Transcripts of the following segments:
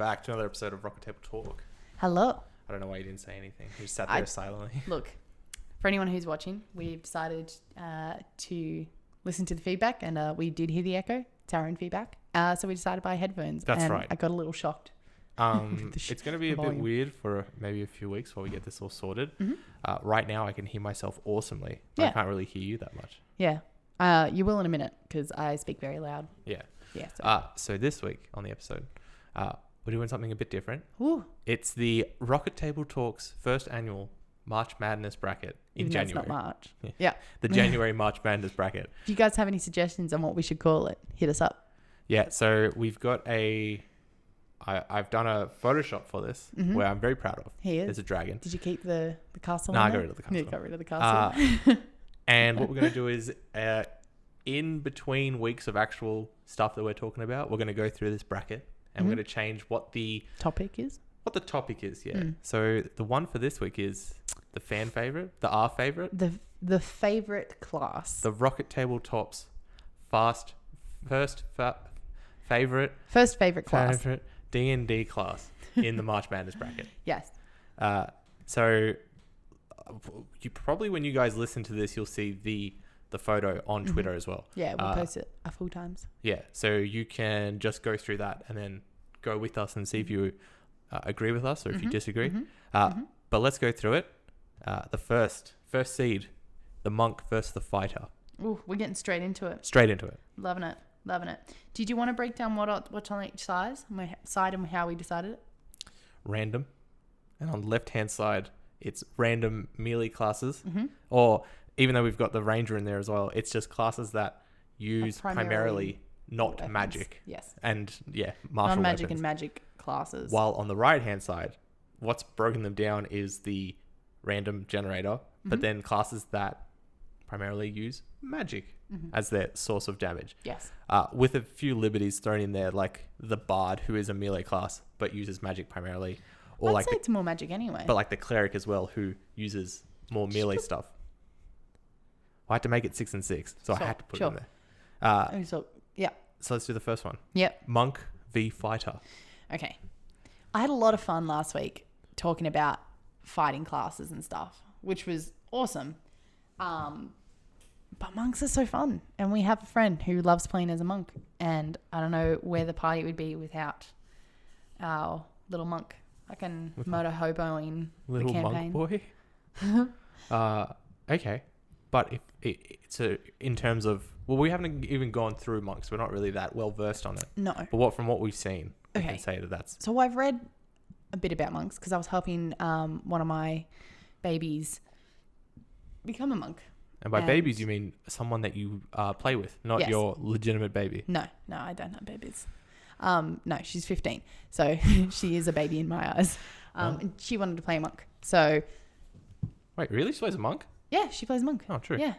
back to another episode of Rocket Table Talk. Hello. I don't know why you didn't say anything. You just sat there silently. Look, for anyone who's watching, we've decided to listen to the feedback, and we did hear the echo. It's our own feedback. So we decided to buy headphones. That's right. I got a little shocked. It's going to be a bit weird for maybe a few weeks while we get this all sorted. Mm-hmm. Right now, I can hear myself awesomely. But I can't really hear you that much. Yeah. You will in a minute because I speak very loud. Yeah. Yeah. So this week on the episode, we're doing something a bit different. Ooh. It's the Rocket Table Talks first annual March Madness bracket in January. It's not March. Yeah. The January March Madness bracket. If you guys have any suggestions on what we should call it, hit us up. Yeah. So we've got I've done a Photoshop for this where I'm very proud of. He is. There's a dragon. Did you keep the castle? No, I got rid of the castle. You got rid of the castle. And what we're going to do is, in between weeks of actual stuff that we're talking about, we're going to go through this bracket and we're going to change what the topic is. What the topic is, yeah. So the one for this week is the fan favorite, our favorite, the favorite class, the Rocket Table Tops first favorite class, D&D class in the March Madness bracket. Yes. So you probably, when you guys listen to this, you'll see the photo on Twitter as well. Yeah, we'll post it a full times. Yeah, so you can just go through that and then go with us and see if you agree with us or if you disagree. But let's go through it. The first seed, the monk versus the fighter. Ooh, we're getting straight into it. Loving it. Did you want to break down what's on each side and how we decided it? Random. And on the left-hand side, it's random melee classes. Or even though we've got the ranger in there as well, it's just classes that use primarily not weapons. Magic. Yes. And martial non-magic weapons. and magic classes. While on the right-hand side, what's broken them down is the random generator, but then classes that primarily use magic as their source of damage. Yes. With a few liberties thrown in there, like the bard, who is a melee class but uses magic primarily. Or I'd say it's more magic anyway. But like the cleric as well, who uses more melee stuff. I had to make it 6 and 6, so I had to put it in there. So let's do the first one. Yep. Monk v Fighter. Okay. I had a lot of fun last week talking about fighting classes and stuff, which was awesome. But monks are so fun. And we have a friend who loves playing as a monk. And I don't know where the party would be without our little monk. I can motor hoboing the campaign. Little monk boy? Okay. But if it's in terms of... Well, we haven't even gone through monks. We're not really that well versed on it. No. But from what we've seen, we can say that's... So I've read a bit about monks because I was helping one of my babies become a monk. And by babies, you mean someone that you play with, not your legitimate baby. No, I don't have babies. No, she's 15. So she is a baby in my eyes. And she wanted to play a monk. So... Wait, really? She plays a monk? Yeah, she plays monk. Oh, true. Yeah.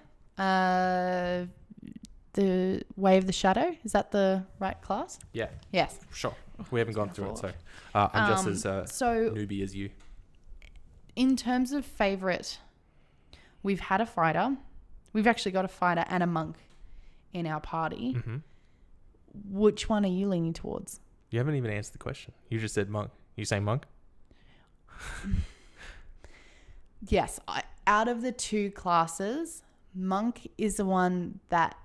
The Way of the Shadow, is that the right class? Yeah. Yes. Sure. We haven't gone through it, so I'm just as newbie as you. In terms of favourite, we've had a fighter. We've actually got a fighter and a monk in our party. Which one are you leaning towards? You haven't even answered the question. You just said monk. You saying monk? Yes. Out of the two classes, monk is the one that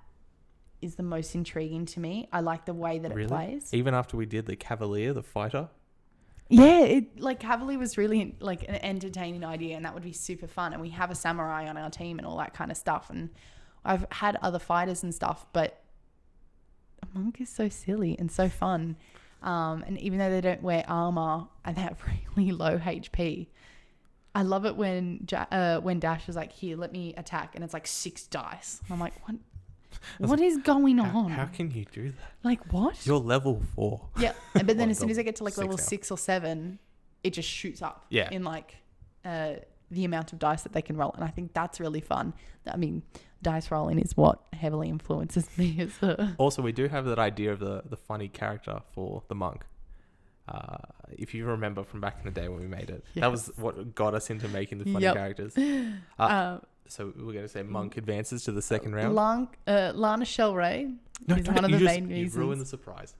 is the most intriguing to me. I like the way that it plays. Even after we did the Cavalier, the fighter? Yeah, Cavalier was really like an entertaining idea, and that would be super fun. And we have a samurai on our team and all that kind of stuff. And I've had other fighters and stuff, but a monk is so silly and so fun. And even though they don't wear armor and they have really low HP, I love it when Dash is like, here, let me attack. And it's like 6 dice. And I'm like, what is going on? How can you do that? Like, what? You're level 4. Yeah. But then as soon as I get to like level 6 or 7, it just shoots up in like the amount of dice that they can roll. And I think that's really fun. I mean, dice rolling is what heavily influences me. Also, we do have that idea of the funny character for the monk. If you remember from back in the day when we made it, that was what got us into making the funny characters. So we're going to say monk advances to the second round. Lana Shellray is one of the main reasons. You ruined the surprise.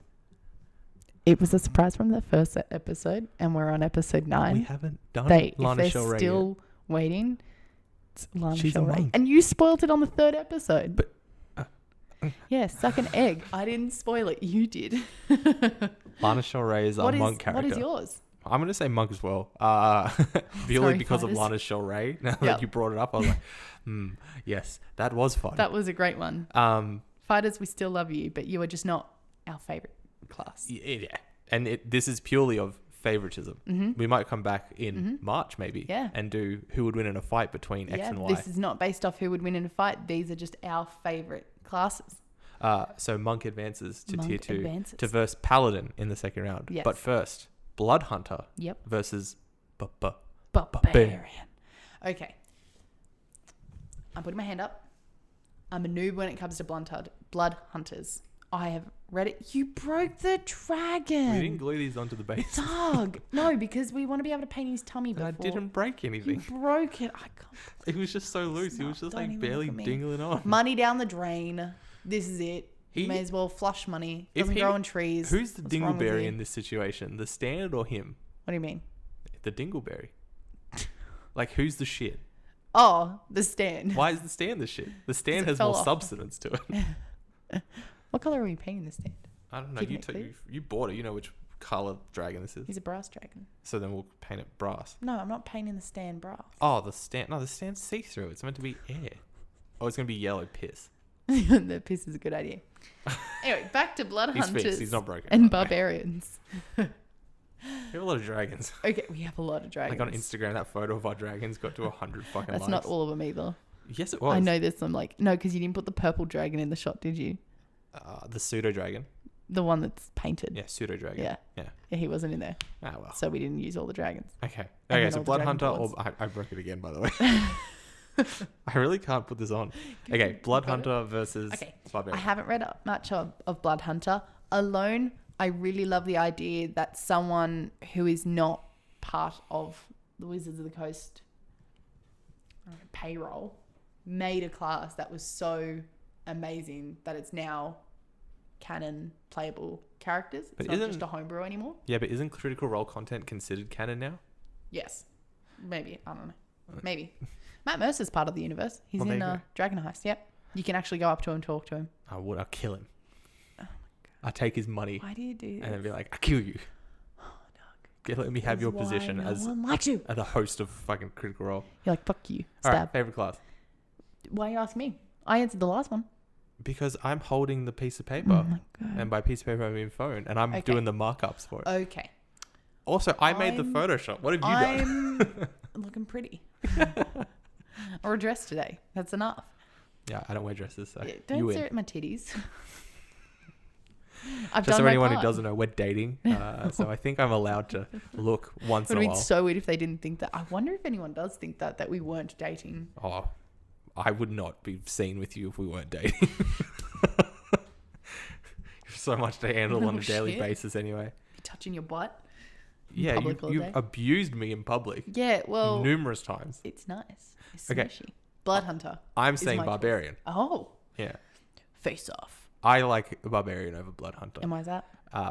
It was a surprise from the first episode, and we're on episode 9. We haven't done If Lana they're Del Rey still waiting, it's Lana She's Del a Rey. monk. And you spoiled it on the 3rd episode. But yeah, suck an egg. I didn't spoil it. You did. Lana Del Rey is a monk character. What is yours? I'm going to say monk as well. Purely because of Lana Del Rey. Now that you brought it up, I was like, yes, that was fun. That was a great one. Fighters, we still love you, but you are just not our favorite class. Yeah. And this is purely of favoritism. Mm-hmm. We might come back in March maybe and do who would win in a fight between X and Y. This is not based off who would win in a fight. These are just our favorite classes. So Monk advances to Tier 2 advances. to verse Paladin in the second round. Yes. But first, Blood Hunter versus Barbarian. Okay. I'm putting my hand up. I'm a noob when it comes to Blood Hunters. I have read it. You broke the dragon. We didn't glue these onto the base. Dog. No, because we want to be able to paint his tummy before. I didn't break anything. You broke it. I can't. It was just so loose. He was just Don't like even barely look at me. dingling on. Money down the drain. This is it. May as well flush money. Doesn't grow on trees. Who's the What's wrong with dingleberry you? in this situation? The stand or him? What do you mean? The dingleberry. Like, who's the shit? Oh, the stand. Why is the stand the shit? The stand it has fell more off. substance to it. What color are we painting the stand? I don't know. Keeping it clear? You bought it. You know which color dragon this is. He's a brass dragon. So then we'll paint it brass. No, I'm not painting the stand brass. Oh, the stand. No, the stand's see-through. It's meant to be air. Oh, it's going to be yellow piss. The piss is a good idea. Anyway, back to Blood He's Hunters fixed. He's not broken. and Barbarians. We have a lot of dragons. Okay, we have a lot of dragons. Like on Instagram, that photo of our dragons got to 100 fucking That's likes. not all of them either. Yes, it was. I know there's some no, because you didn't put the purple dragon in the shot, did you? The pseudo dragon. The one that's painted. Yeah, pseudo dragon. Yeah, he wasn't in there. Ah, well. So we didn't use all the dragons. Okay. And Okay, then so all the Blood dragon Hunter boards. or... I broke it again, by the way. I really can't put this on. Okay, Blood Hunter versus I Barbarian. haven't read much of Blood Hunter. Alone, I really love the idea that someone who is not part of the Wizards of the Coast payroll made a class that was so amazing that it's now canon playable characters. It's not just a homebrew anymore. Yeah, but isn't Critical Role content considered canon now? Yes. Maybe. I don't know. Maybe. Matt Mercer's part of the universe. He's Well, there in you go. Dragon Heist. Yep. You can actually go up to him, talk to him. I would. I'll kill him. Oh my God. I'll take his money Why do you do this? and then be like, I'll kill you. Let me have your position as the host of fucking Critical Role. You're like, fuck you. All Stab. right, favorite class. Why are you asking me? I answered the last one. Because I'm holding the piece of paper. Oh my God. And by piece of paper, I mean phone. And I'm doing the markups for it. Okay. Also, I made the Photoshop. What have you done? I'm looking pretty. Or a dress today. That's enough. Yeah, I don't wear dresses. So Yeah, don't you stare win. at my titties. I've Just done for my anyone part. who doesn't know, we're dating. So I think I'm allowed to look once It in would a have while. been so weird if they didn't think that. I wonder if anyone does think that we weren't dating. Oh, I would not be seen with you if we weren't dating. So much to handle on a daily shit. basis anyway. You touching your butt? Yeah, public all you've day? abused me in public Yeah, well, numerous times. it's nice. It's Okay. smushy. Blood Hunter. I'm is saying my choice. Barbarian. Oh, Yeah. face off. I like Barbarian over Blood Hunter. And why is that?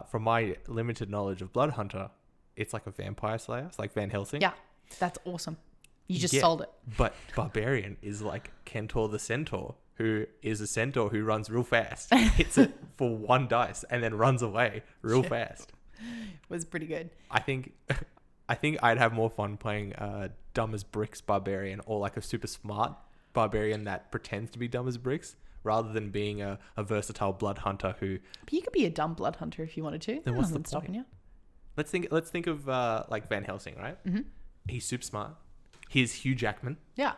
From my limited knowledge of Blood Hunter, it's like a vampire slayer. It's like Van Helsing. Yeah, that's awesome. You just Yeah, sold it. But Barbarian is like Kentor the Centaur, who is a centaur who runs real fast, hits it for one dice, and then runs away real fast. Was pretty good. I think I'd have more fun playing dumb as bricks Barbarian or like a super smart Barbarian that pretends to be dumb as bricks, rather than being a versatile Blood Hunter who... But you could be a dumb Blood Hunter if you wanted to. Then what's the Nothing's stopping you. Let's think of like Van Helsing, right? Mm-hmm. He's super smart. He's Hugh Jackman, Yeah.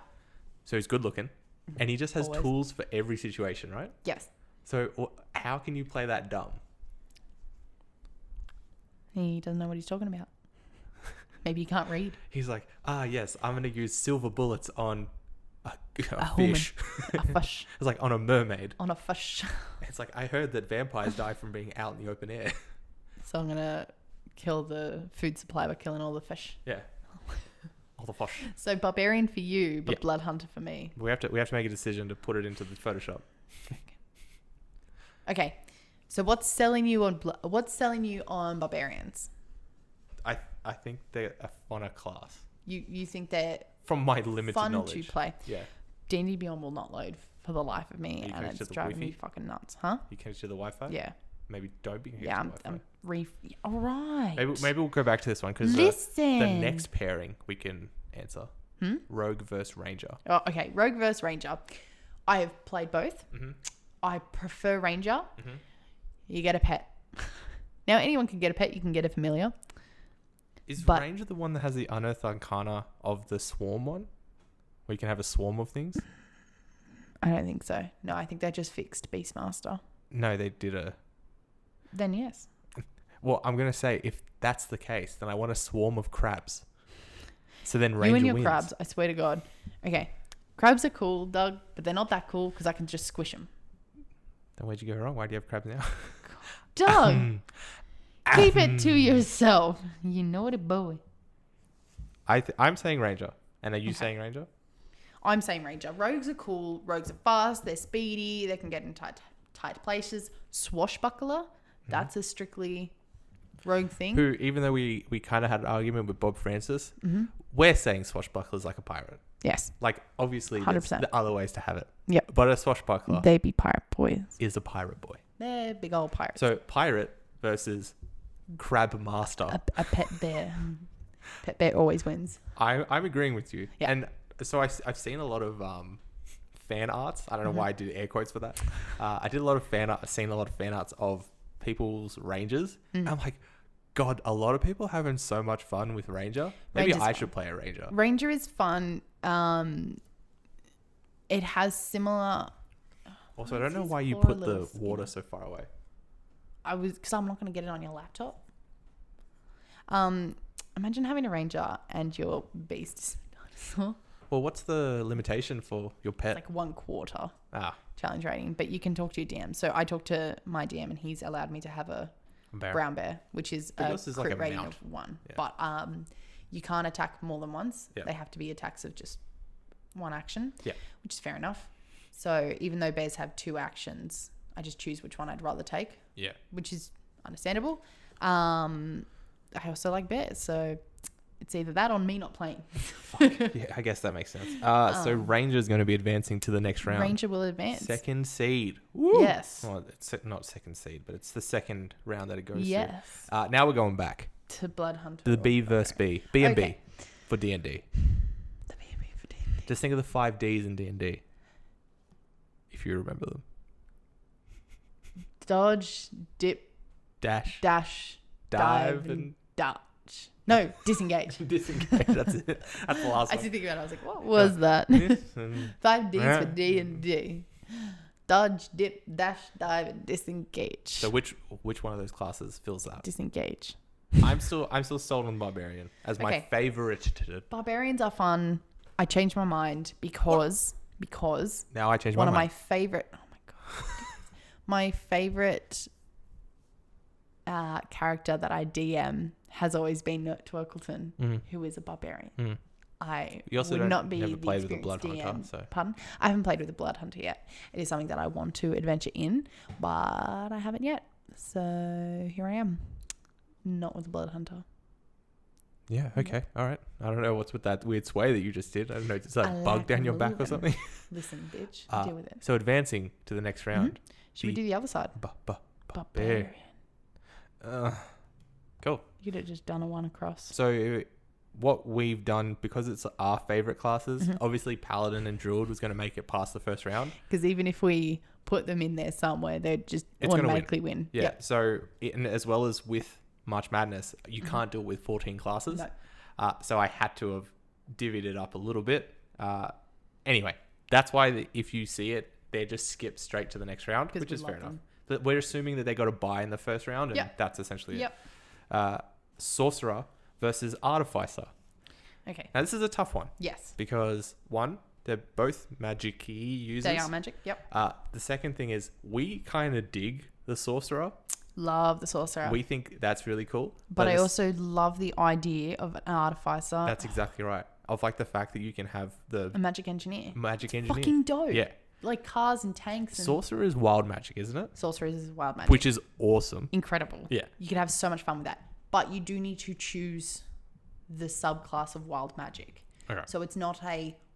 so he's good looking, and he just has Always. tools for every situation, right? Yes. So how can you play that dumb? He doesn't know what he's talking about. Maybe you can't read. He's like, yes, I'm going to use silver bullets on a human. fish. A fish. It's like on a mermaid. On a fish. It's like, I heard that vampires die from being out in the open air. So I'm going to kill the food supply by killing all the fish. Yeah. All the fish. So Barbarian for you, but Yeah. Blood Hunter for me. We have to make a decision to put it into the Photoshop. Okay. So what's selling you on barbarians? I think they're a funner class. You think they're from my limited fun knowledge to play? Yeah. D&D Beyond will not load for the life of me, and it's driving me fucking nuts. Huh? You connect to the Wi-Fi? Yeah. Maybe don't be connected Yeah, to the Wi-Fi. All right. Maybe we'll go back to this one because the next pairing we can answer. Rogue versus Ranger. Oh, okay. Rogue versus Ranger. I have played both. Mm-hmm. I prefer Ranger. Mm-hmm. You get a pet. Now, anyone can get a pet. You can get a familiar. Is Ranger the one that has the unearthed arcana of the swarm one? Where you can have a swarm of things? I don't think so. No, I think they just fixed Beastmaster. No, they did a... Then yes. Well, I'm going to say, if that's the case, then I want a swarm of crabs. So then Ranger You and your wins. crabs, I swear to God. Okay. Crabs are cool, Doug, but they're not that cool because I can just squish them. Then where'd you go wrong? Why do you have crabs now? Doug! Keep it to yourself. You naughty boy. I'm saying Ranger. And are you saying Ranger? I'm saying Ranger. Rogues are cool. Rogues are fast. They're speedy. They can get in tight places. Swashbuckler, that's a strictly rogue thing. Who, even though we kind of had an argument with Bob Francis, we're saying swashbuckler is like a pirate. Yes. Like, obviously, 100%. there's the other ways to have it. Yep. But a swashbuckler They be pirate boys. is a pirate boy. They're big old pirates. So, pirate versus crab master. A pet bear. Pet bear always wins. I'm agreeing with you. Yeah. And so I've seen a lot of fan arts. I don't know why I did air quotes for that. I did a lot of fan art. I've seen a lot of fan arts of people's Rangers. I'm like, God, a lot of people having so much fun with Ranger. Maybe I should play a Ranger. Ranger is fun. It has similar... Also, I don't know why you put the water so far away. Because I'm not going to get it on your laptop. Imagine having a Ranger and your beast is a dinosaur. Well, what's the limitation for your pet? Like 1/4 Ah, challenge rating, but you can talk to your DM. So I talked to my DM and he's allowed me to have a brown bear, which is a crit like a rating mount. of 1. Yeah. But you can't attack more than once. Yeah. They have to be attacks of just 1 action, Yeah. which is fair enough. So even though bears have 2 actions, I just choose which one I'd rather take, Yeah. which is understandable. I also like bears, so it's either that or me not playing. Yeah, I guess that makes sense. So Ranger's going to be advancing to the next round. Ranger will advance. Second seed. Woo! Yes. Well, it's not second seed, but it's the second round that it goes Yes. through. Now we're going back. To Blood Hunter. The B versus B. B and Okay. B for D&D. The B for D&D. Just think of the 5 Ds in D&D. If you remember them. Dodge, dip, Dash, dive, and dodge. No, disengage. disengage. That's it. That's the last I one. did think about it. I was like, what was that? This and 5 Ds for D&D. Dodge, dip, dash, dive, and disengage. So which one of those classes fills that? Disengage. I'm still sold on Barbarian as my Okay. favorite. Barbarians are fun. I changed my mind because Now I changed one my of my mind. favorite. Oh my god, my favorite character that I DM has always been Nert Twerkleton, who is a barbarian. Mm. I You also would don't- not be never the played with a experienced Blood Hunter, DM. so- Pardon? I haven't played with a Blood Hunter yet. It is something that I want to adventure in, but I haven't yet. So here I am, not with a Blood Hunter. Yeah, okay. All right. I don't know what's with that weird sway that you just did. I don't know. Is that a bug down your back or moving. something? Listen, bitch, deal with it. So advancing to the next round. Should we do the other side? Barbarian. Cool. You could have just done a 1 across. So what we've done, because it's our favorite classes, Mm-hmm. obviously Paladin and Druid was going to make it past the first round. Because even if we put them in there somewhere, they'd just It's gonna automatically win. Yeah. Yep. So and as well as with March Madness, you can't do it with 14 classes. No. So I had to have divvied it up a little bit. Anyway, that's why if you see it, they just skip straight to the next round, which we is fair love enough. them. But we're assuming that they got a buy in the first round, and Yep. that's essentially Yep. it. Sorcerer versus Artificer. Okay. Now, this is a tough one Yes. because, one, they're both magic-y users. They are magic. Yep. The second thing is we kind of dig the Sorcerer. Love the sorcerer. We think that's really cool. but I also love the idea of an artificer. That's exactly right. Of like the fact that you can have a the magic engineer. magic engineer. Fucking dope. Yeah. like cars and tanks. And Sorcerer is wild magic, isn't it? Sorcerer is wild magic. Which is awesome. Incredible. Yeah. You could have so much fun with that. But you do need to choose the subclass of wild magic. Okay. So it's not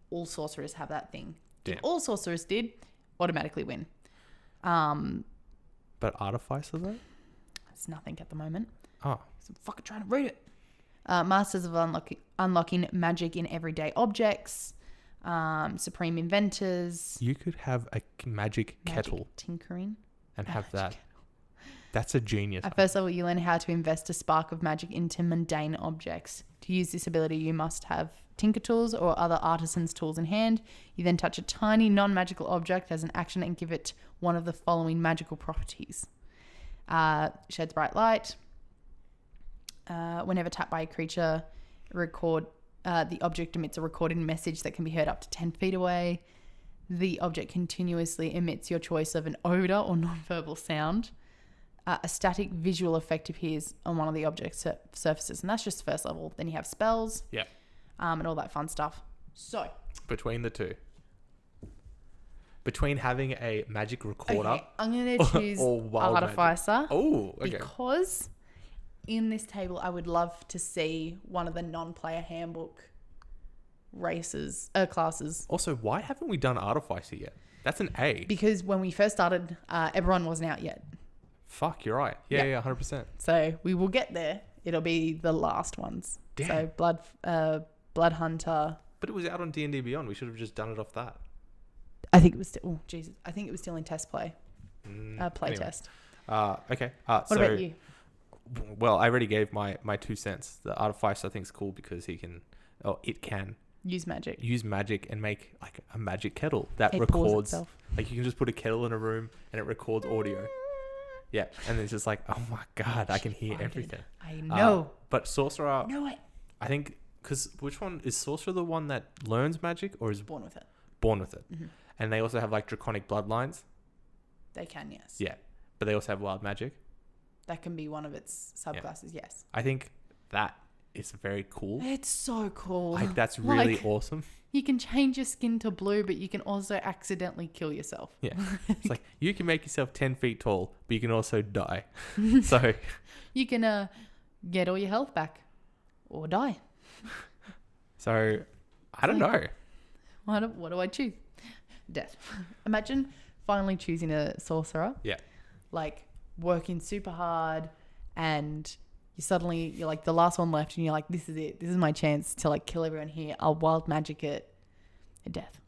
all sorcerers have that thing. Damn. If all sorcerers did, automatically win. But Artificer though? It's nothing at the moment. Oh. So I'm fucking trying to read it. Masters of unlocking magic in everyday objects. Supreme inventors. You could have a magic kettle tinkering. And have that. That's a genius. At first level, you learn how to invest a spark of magic into mundane objects. To use this ability, you must have tinker tools or other artisan's tools in hand. You then touch a tiny non-magical object as an action and give it one of the following magical properties. Sheds bright light. Whenever tapped by a creature, the object emits a recorded message that can be heard up to 10 feet away. The object continuously emits your choice of an odor or non-verbal sound. A static visual effect appears on one of the object's surfaces, and that's just first level. Then you have spells, and all that fun stuff. So between the two, between having a magic recorder, I'm gonna choose Artificer. Oh, okay. Because in this table, I would love to see one of the non-player handbook classes. Also, why haven't we done Artificer yet? That's an A. Because when we first started, everyone wasn't out yet. Fuck, you're right. Yeah, 100%. So we will get there. It'll be the last ones. Damn. So Blood Hunter. But it was out on D&D Beyond. We should have just done it off that. I think it was still. Oh Jesus! I think it was still in test play. Play anyway. test. Okay. What about you? Well, I already gave my 2 cents. The Artificer I think is cool because it can use magic and make like a magic kettle that it records. Like you can just put a kettle in a room and it records audio. Yeah, and it's just like, oh my god, I can hear everything. I know. But Sorcerer, no, I think, because which one is Sorcerer, the one that learns magic or is born with it? Born with it. Mm-hmm. And they also have like draconic bloodlines. They can, yes. Yeah, but they also have wild magic. That can be one of its subclasses, yes. I think that is very cool. It's so cool. Like that's really awesome. You can change your skin to blue, but you can also accidentally kill yourself. Yeah. It's like you can make yourself 10 feet tall, but you can also die. So you can get all your health back or die. So I don't know. What do I choose? Death. Imagine finally choosing a sorcerer. Yeah. Like working super hard and you're like the last one left and you're like, this is it. This is my chance to like kill everyone here. I'll wild magic it. Death.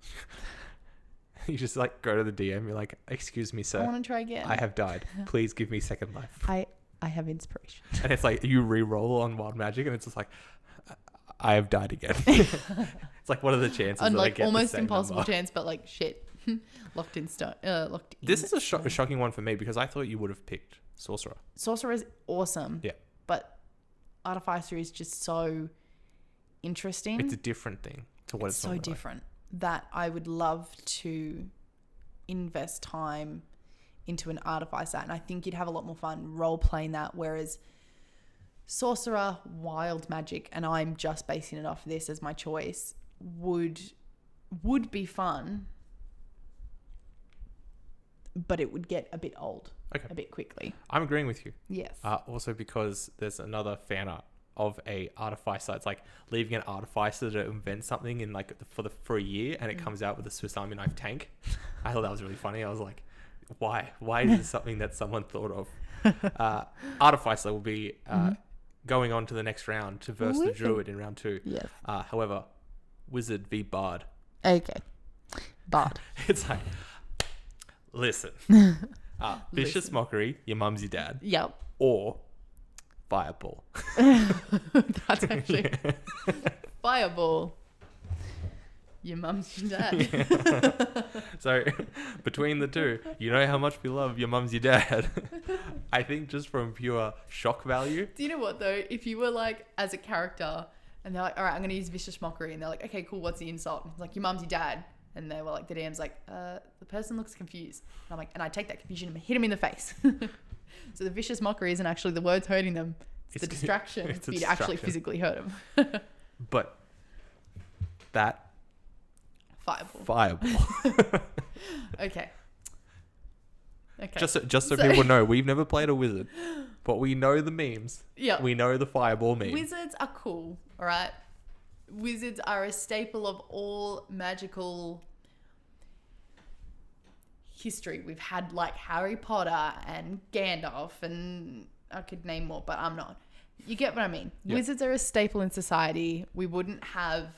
You just like go to the DM. You're like, excuse me, sir. I want to try again. I have died. Please give me second life. I have inspiration. And it's like you re-roll on wild magic and it's just like, I have died again. It's like, what are the chances and that like I get almost the same impossible number? chance, but like shit. Locked in stone. This is a shocking one for me because I thought you would have picked Sorcerer. Sorcerer is awesome. Yeah. But Artificer is just so interesting. It's a different thing to what it's so different that I would love to invest time into an Artificer, and I think you'd have a lot more fun role playing that. Whereas Sorcerer, wild magic, and I'm just basing it off this as my choice, would be fun, but it would get a bit old a bit quickly. I'm agreeing with you. Yes. Also because there's another fan art of a Artificer. It's like leaving an Artificer to invent something in like for a year, and it comes out with a Swiss Army knife tank. I thought that was really funny. I was like, why is this something that someone thought of? Artificer will be going on to the next round to verse the Druid in round 2. Yes. However, Wizard v Bard. Okay. Bard. It's like, listen. Vicious Mockery, your mum's your dad. Yep. Or Fireball. That's actually Fireball. Your mum's your dad. Yeah. So between the two, you know how much we love your mum's your dad. I think just from pure shock value. Do you know what though? If you were like as a character and they're like, all right, I'm going to use Vicious Mockery, and they're like, okay, cool, what's the insult? And it's like, your mum's your dad. And they were like, the DM's like, the person looks confused. And I'm like, and I take that confusion and hit him in the face. So the Vicious Mockery isn't actually the words hurting them. It's the distraction for you to actually physically hurt them. But that Fireball. Okay. Just so people know, we've never played a wizard, but we know the memes. Yeah. We know the fireball meme. Wizards are cool, all right? Wizards are a staple of all magical history. We've had like Harry Potter and Gandalf, and I could name more, but I'm not. You get what I mean? Yep. Wizards are a staple in society. We wouldn't have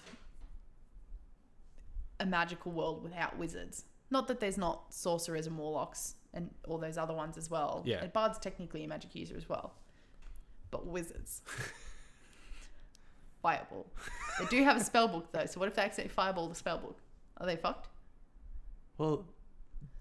a magical world without wizards. Not that there's not sorcerers and warlocks and all those other ones as well. Yeah. And Bard's technically a magic user as well. But wizards. Fireball. They do have a spell book though, so what if they accidentally fireball the spell book? Are they fucked? Well,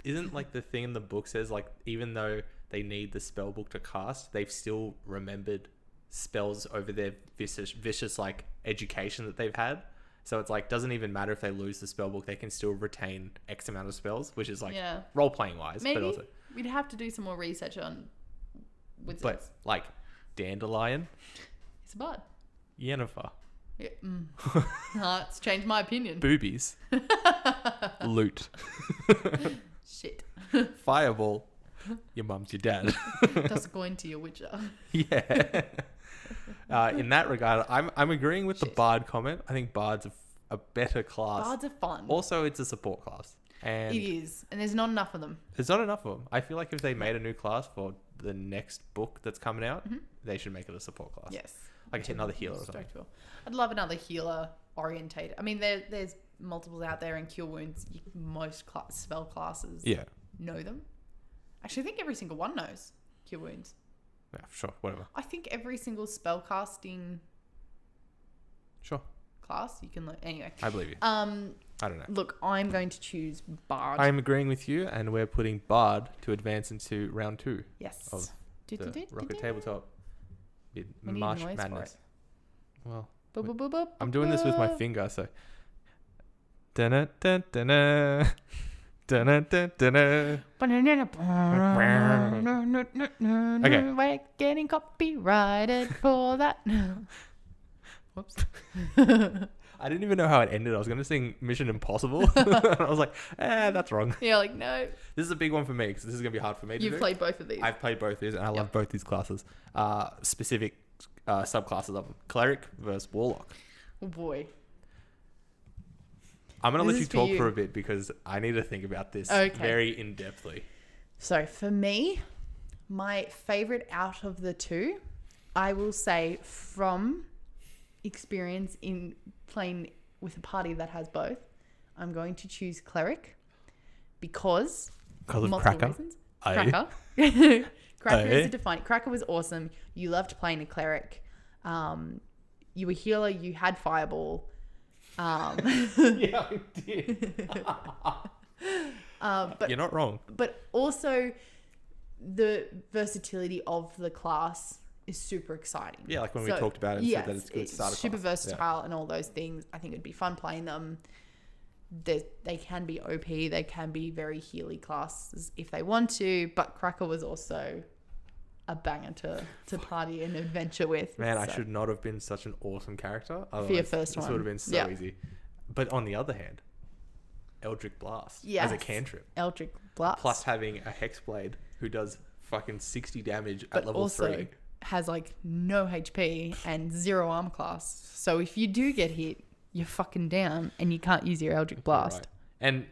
isn't like the thing in the book says like even though they need the spell book to cast, they've still remembered spells over their vicious like education that they've had. So it's like doesn't even matter if they lose the spell book, they can still retain X amount of spells, which is like role playing wise. Maybe but also we'd have to do some more research on wizards. But like Dandelion, It's a bard. Yennefer, Yeah. It's changed my opinion. boobies, loot, Shit. fireball, your mum's your dad. Doesn't go into your witcher. Yeah. In that regard, I'm agreeing with the bard comment. I think bards are a better class. Bards are fun. Also, it's a support class, and It is. And there's not enough of them. there's not enough of them. I feel like if they made a new class for the next book that's coming out, they should make it a support class. Yes. Like another healer or something. I'd love another healer orientated. I mean, there's multiples out there in Cure Wounds. Most spell classes know them. Actually, I think every single one knows Cure Wounds. Yeah, sure, whatever. I think every single spell casting Sure. class you can learn. Anyway. I believe you. I don't know. Look, I'm going to choose Bard. I'm agreeing with you, and we're putting Bard to advance into round 2 yes. of the Rocket Tabletop We need March noise for Madness. Well, Boop, boop, boop, boop, I'm doing this with my finger, so. Dun dun dun dun dun dun dun. Okay. We're getting copyrighted for that. Whoops. I didn't even know how it ended. I was going to sing Mission Impossible. And I was like, that's wrong. Yeah, like, no. This is a big one for me because this is going to be hard for me to do. You've played both of these. I've played both these and I love both these classes. Specific subclasses of them. Cleric versus Warlock. Oh, boy. I'm going to let you talk for a bit because I need to think about this very in-depthly. So for me, my favorite out of the two, I will say from experience in playing with a party that has both, I'm going to choose Cleric because of multiple Cracker. reasons. Aye. Cracker. Cracker is a defining. Cracker was awesome. You loved playing a Cleric. You were a healer. You had Fireball. Yeah, I did. But you're not wrong. But also the versatility of the class is super exciting. Yeah, like when we talked about it and said that it's good starter super class. versatile and all those things. I think it'd be fun playing them. They can be OP. They can be very healy classes if they want to. But Cracker was also a banger to party and adventure with. Man, I should not have been such an awesome character. For your first one. This would have been so easy. But on the other hand, Eldritch Blast as a cantrip. Eldritch Blast. Plus having a Hexblade who does fucking 60 damage at level also 3. Has like no HP and 0 arm class. So if you do get hit, you're fucking down and you can't use your Eldritch Blast. Right. And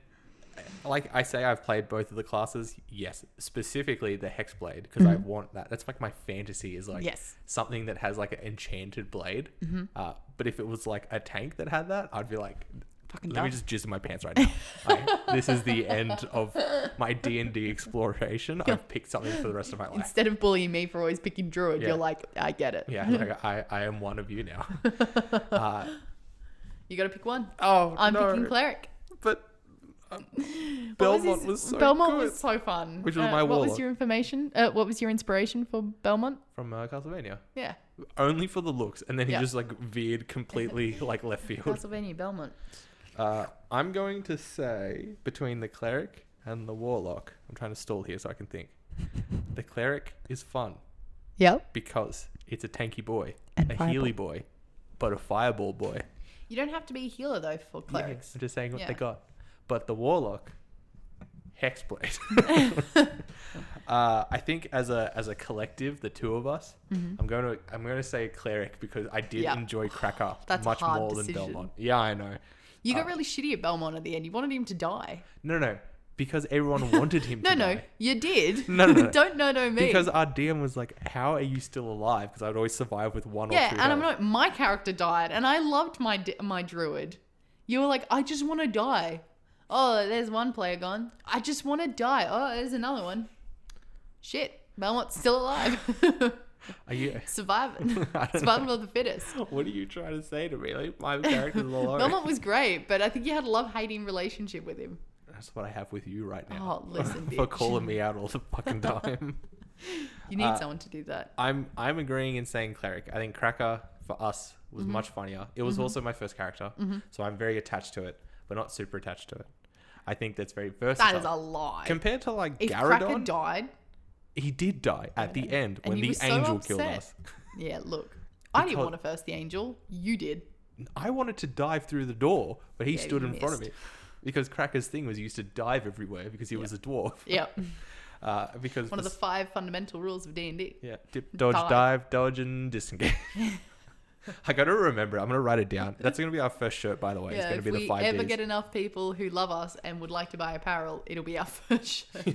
like I say, I've played both of the classes. Yes, specifically the Hexblade because I want that. That's like my fantasy is like something that has like an enchanted blade. But if it was like a tank that had that, I'd be like, fucking let me just jizz in my pants right now. Like, this is the end of my D&D exploration. I've picked something for the rest of my life. Instead of bullying me for always picking Druid, you're like, I get it. Yeah, like I am one of you now. You got to pick one. Oh, I'm picking Cleric. But Belmont was so Belmont good. was so fun. Which was my Warlock. What was your information? What was your inspiration for Belmont? From Castlevania. Yeah. Only for the looks. And then he just like veered completely like left field. Castlevania Belmont. I'm going to say between the Cleric and the Warlock, I'm trying to stall here so I can think. The Cleric is fun. Yep. Because it's a tanky boy, And a fireball. healy boy, but a fireball boy. You don't have to be a healer though for clerics. I'm just saying what they got. But the Warlock Hexblade. I think as a collective, the two of us, I'm going to say Cleric because I did enjoy Cracker much more than Belmont. Yeah, I know. You got really shitty at Belmont at the end. You wanted him to die. No. Because everyone wanted him to die. No, you did. No. Don't no me. Because our DM was like, how are you still alive? Because I'd always survive with 1 or 2 Yeah, and I'm health. not. My character died, and I loved my druid. You were like, I just want to die. Oh, there's one player gone. I just want to die. Oh, there's another one. Shit, Belmont's still alive. Are you surviving? Survival of the fittest. What are you trying to say to me? Like, my character's alone. Belmont was great, but I think you had a love-hating relationship with him. That's what I have with you right now. Oh, listen, bitch. For calling me out all the fucking time. You need someone to do that. I'm agreeing in saying Cleric. I think Cracker for us was much funnier. It was also my first character, so I'm very attached to it, but not super attached to it. I think that's very versatile. That is a lie. Compared to like if Garadon, Cracker died, he did die at the end when the angel killed us. Yeah, look, I didn't want to first the angel. You did. I wanted to dive through the door, but he stood in front of missed. me. Because Cracker's thing was he used to dive everywhere because he was a dwarf. Yep. Because one of the 5 fundamental rules of D&D. Yeah. Dip, dodge, dive, dodge, and disengage. I got to remember. I'm going to write it down. That's going to be our first shirt, by the way. Yeah, it's going to be the 5 if we ever Ds. get enough people who love us and would like to buy apparel, it'll be our first shirt.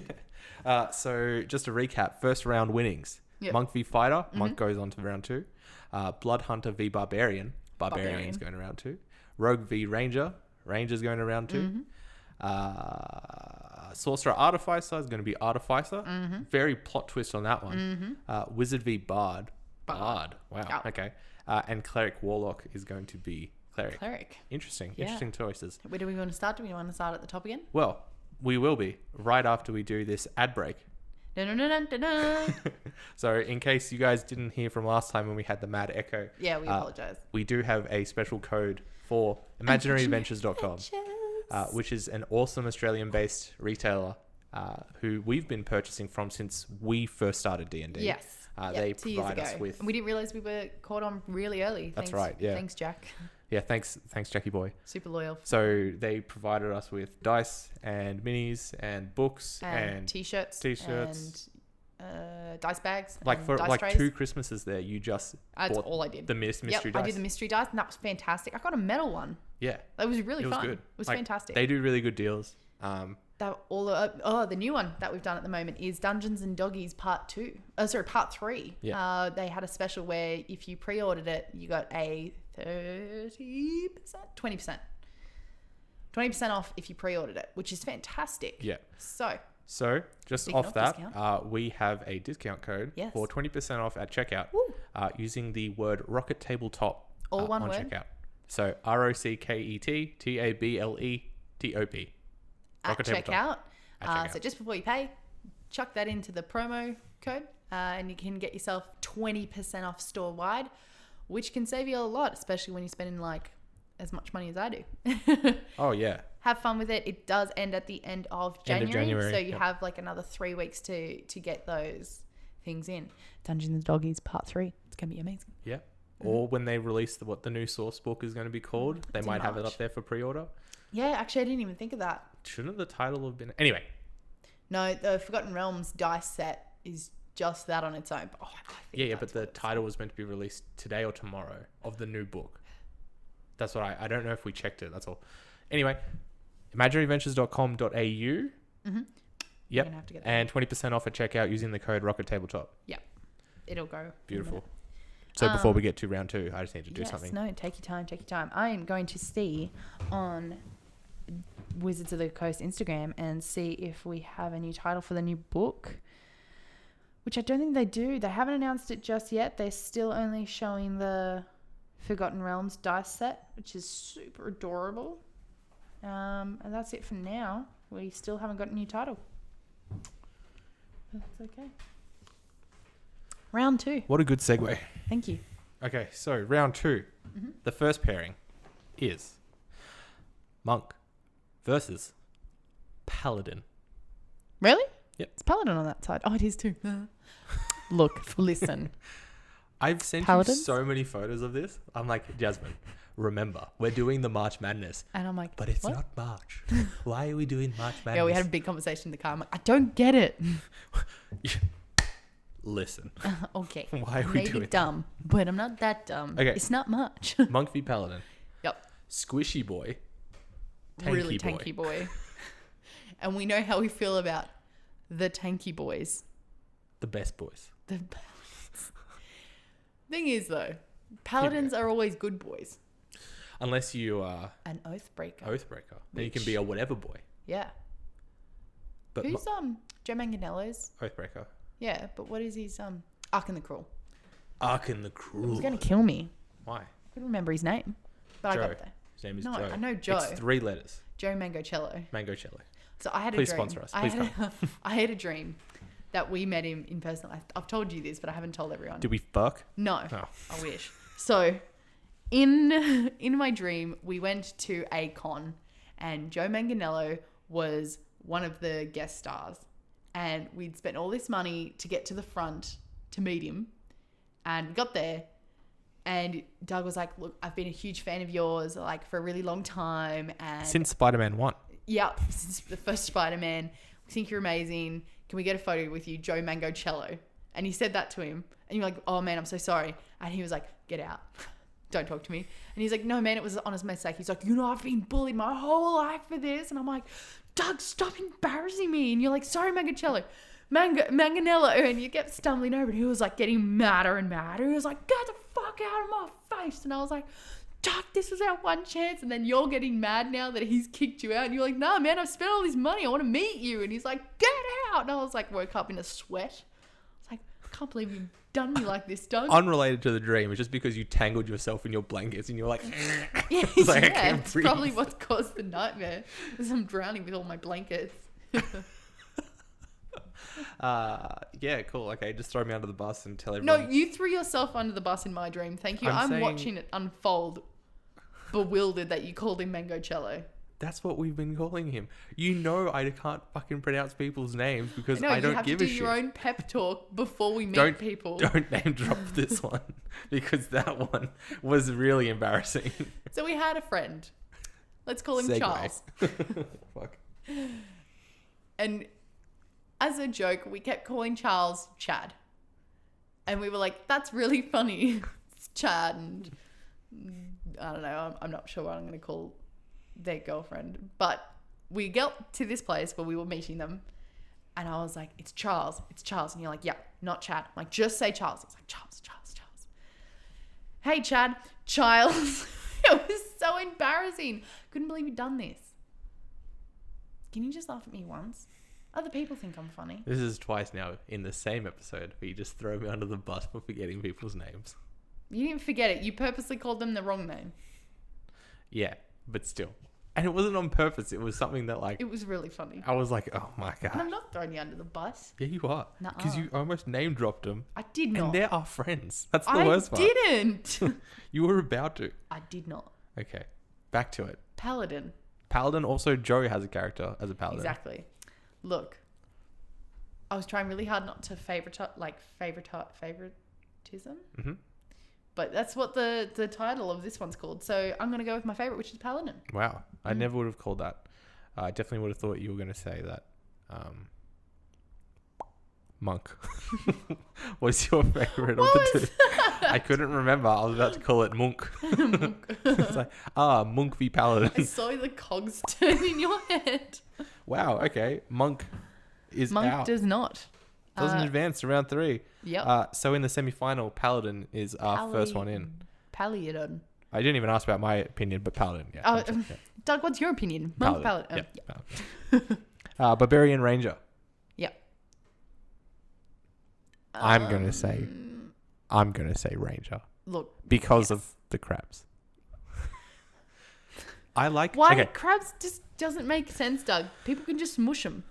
So just to recap, first round winnings. Yep. Monk v Fighter. Monk goes on to round 2. Blood Hunter v Barbarian. Barbarian's going to round 2. Rogue v Ranger. Ranger's going to round 2. Sorcerer Artificer is going to be Artificer. Very plot twist on that one. Wizard v Bard. Bard. Wow. Yep. Okay. And Cleric Warlock is going to be Cleric. Interesting. Yeah. Interesting choices. Where do we want to start? Do we want to start at the top again? Well, we will be right after we do this ad break. So in case you guys didn't hear from last time when we had the mad echo, yeah, we apologize. We do have a special code for imaginaryadventures.com, which is an awesome Australian-based retailer who we've been purchasing from since we first started D&D. Yes. They provide us with... And we didn't realize we were caught on really early. That's right, yeah. Thanks, Jack. Yeah, thanks Jackie boy. Super loyal. So they provided us with dice and minis and books and t-shirts and dice bags. Like for dice like trays. 2 Christmases there, you just That's bought all I did. the mystery dice. I did the mystery dice, and that was fantastic. I got a metal one. Yeah, that was really fun. Good. It was fantastic. They do really good deals. The new one that we've done at the moment is Dungeons and Doggies Part 3. Yeah. They had a special where if you pre-ordered it, you got a 20% off if you pre-ordered it, which is fantastic. Yeah. So just off that, we have a discount code for 20% off at checkout using the word Rocket Tabletop all one on word. checkout. So ROCKETTABLETOP. At checkout. So just before you pay, chuck that into the promo code and you can get yourself 20% off store wide, which can save you a lot, especially when you're spending like as much money as I do. Oh, yeah. Have fun with it. It does end at the end of January. So you have like another 3 weeks to get those things in. Dungeons and Doggies Part 3. It's going to be amazing. Yeah. Or when they release what the new source book is going to be called, they might have it up there for pre-order. Yeah, actually, I didn't even think of that. Shouldn't the title have been... Anyway. No, the Forgotten Realms dice set is just that on its own. Oh, but the title was meant to be released today or tomorrow of the new book. That's what I don't know if we checked it. That's all. Anyway, imaginaryadventures.com.au. Yep. And 20% off at checkout using the code Rocket Tabletop. Yep. It'll go. Beautiful. So before we get to round 2, I just need to do something. No, take your time. I am going to see on Wizards of the Coast Instagram and see if we have a new title for the new book, which I don't think they do. They haven't announced it just yet. They're still only showing the Forgotten Realms dice set, which is super adorable. And that's it for now. We still haven't got a new title. That's okay. Round 2. What a good segue. Thank you. Okay, so round 2. The first pairing is Monk versus Paladin. Really? Yep. It's Paladin on that side. Oh, it is too. Look, listen. I've sent Paladins? you so many photos of this. I'm like, Jasmine, remember, we're doing the March Madness. And I'm like, but it's what? not March. Why are we doing March Madness? Yeah, we had a big conversation in the car. I'm like, I don't get it. Listen. Okay. Why are we Maybe doing dumb, but I'm not that dumb. Okay. It's not much. Monk v Paladin. Yep. Squishy boy. Really tanky boy. And we know how we feel about the tanky boys. The best boys. The thing is, though, paladins are always good boys. Unless you are an oathbreaker. Then you can be a whatever boy. Yeah. But who's Joe Manganiello's? Oathbreaker. Yeah, but what is his Arkin the Cruel? Arkin the Cruel. He's gonna kill me. Why? I couldn't remember his name, but Joe. I got there. His name is No, Joe. I know Joe. It's 3 letters. Joe Mangocello. Mangocello. So I had Please a dream. sponsor us. I had a dream that we met him in person. I've told you this, but I haven't told everyone. Did we fuck? No. Oh. I wish. So, in my dream, we went to a con, and Joe Manganiello was one of the guest stars, and we'd spent all this money to get to the front to meet him, and we got there, and Doug was like, "Look, I've been a huge fan of yours, like for a really long time, and Since Spider-Man 1. yeah, since the first Spider-Man, we think you're amazing. Can we get a photo with you, Joe Mangocello?" And he said that to him. And you're like, "Oh, man, I'm so sorry." And he was like, "Get out. Don't talk to me." And he's like, "No, man, it was an honest mistake." He's like, "I've been bullied my whole life for this." And I'm like, "Doug, stop embarrassing me." And you're like, "Sorry, Manganiello. And you kept stumbling over. And he was like getting madder and madder. He was like, "Get the fuck out of my face." And I was like, "Doug, this was our one chance." And then you're getting mad now that he's kicked you out. And you're like, "Nah, man, I've spent all this money. I want to meet you." And he's like, "Get out." And I was like, woke up in a sweat. I was like, "I can't believe you've done me like this, Doug." Unrelated to the dream. It's just because you tangled yourself in your blankets and you're like... Yeah, like, yeah, it's probably what's caused the nightmare. Because I'm drowning with all my blankets. Yeah, cool. Okay, just throw me under the bus and tell everyone... No, you threw yourself under the bus in my dream. Thank you. I'm watching it unfold, bewildered that you called him Mangocello. That's what we've been calling him. You know I can't fucking pronounce people's names because I don't give a shit. You have to do your own pep talk before we meet people. Don't name drop this one because that one was really embarrassing. So we had a friend. Let's call him Segue. Charles. Fuck. And as a joke, we kept calling Charles Chad. And we were like, "That's really funny." It's Chad. And I don't know. I'm not sure what I'm going to call their girlfriend. But we got to this place where we were meeting them. And I was like, "It's Charles. It's Charles." And you're like, "Yeah, not Chad." I'm like, "Just say Charles." I was like, "Charles. Hey, Chad. Charles." It was so embarrassing. Couldn't believe you'd done this. Can you just laugh at me once? Other people think I'm funny. This is twice now in the same episode where you just throw me under the bus for forgetting people's names. You didn't forget it. You purposely called them the wrong name. Yeah, but still. And it wasn't on purpose. It was something that like... It was really funny. I was like, oh my God. And I'm not throwing you under the bus. Yeah, you are. Because you almost name dropped them. I did not. And they're our friends. That's the worst part. I didn't. You were about to. I did not. Okay, back to it. Paladin. Paladin, also Joe has a character as a paladin. Exactly. Look, I was trying really hard not to favoritism. Mm-hmm. But that's what the title of this one's called. So I'm going to go with my favourite, which is Paladin. Wow. I never would have called that. I definitely would have thought you were going to say that. Monk. What's your favourite of the two? I couldn't remember. I was about to call it Monk. It's like, Monk v Paladin. I saw the cogs turn in your head. Wow, okay. Monk is Monk out. does not. Doesn't advance to round 3. Yep. So in the semi-final, Paladin is our first one in. Paladin. I didn't even ask about my opinion, but Paladin, yeah. Oh, Doug, what's your opinion? Monk, Paladin. Yep. Barbarian Ranger. Yep. I'm gonna say Ranger. Look, because of the crabs. I like... Why okay. crabs just doesn't make sense, Doug. People can just smush them.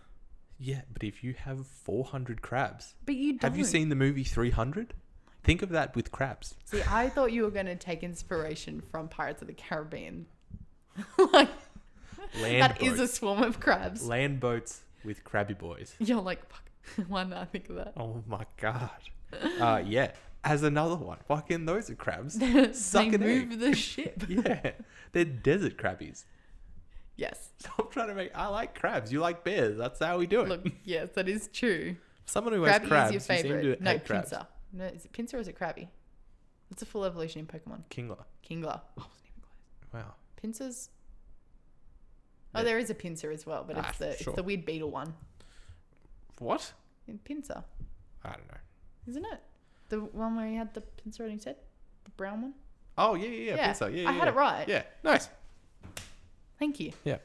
Yeah, but if you have 400 crabs... But you don't. Have you seen the movie 300? Think of that with crabs. See, I thought you were going to take inspiration from Pirates of the Caribbean. Like, that is a swarm of crabs. Land boats with crabby boys. You're like, fuck. Why did I think of that? Oh my God. Yeah. as another one. Fucking those are crabs. Suck They an move egg. the ship. Yeah. They're desert crabbies. Yes. Stop trying to make... I like crabs. You like bears. That's how we do it. Look, yes, that is true. Someone who Crabby has crabs, is your you seem favorite. to No, hate crabs. Pinsir. No, is it Pinsir or is it Crabby? What's the full evolution in Pokemon? Kingler. Kingler. Oh, I wasn't even close. Wow. Pinsir's... Oh, Yeah. there is a Pinsir as well, but it's sure. the weird beetle one. What? In Pinsir, I don't know. isn't it? The one where he had the Pinsir on his head? The brown one? Oh, yeah. Pinsir. Yeah, I had it right. Yeah. Nice. Thank you. Yeah.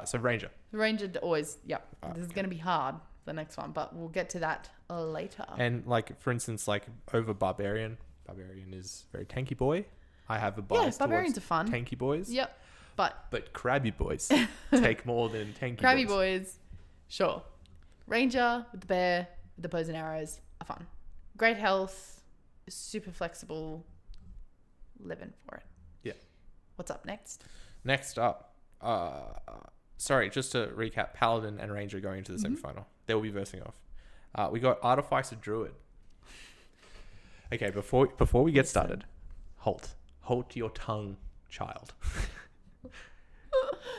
So Ranger. The Ranger always, yep. Oh, This is going to be hard, the next one, but we'll get to that later. And like, for instance, like over Barbarian. Barbarian is very tanky boy. I have a bias Barbarians towards are fun. tanky boys. Yep. But Crabby boys take more than tanky Crabby boys. boys, sure. Ranger with the bear, with the bows and arrows are fun. Great health, super flexible, living for it. Yeah. What's up next? Next up, sorry, just to recap, Paladin and Ranger going into the semi-final. They will be versing off. We got Artificer Druid. Okay, before we get started, halt your tongue, child.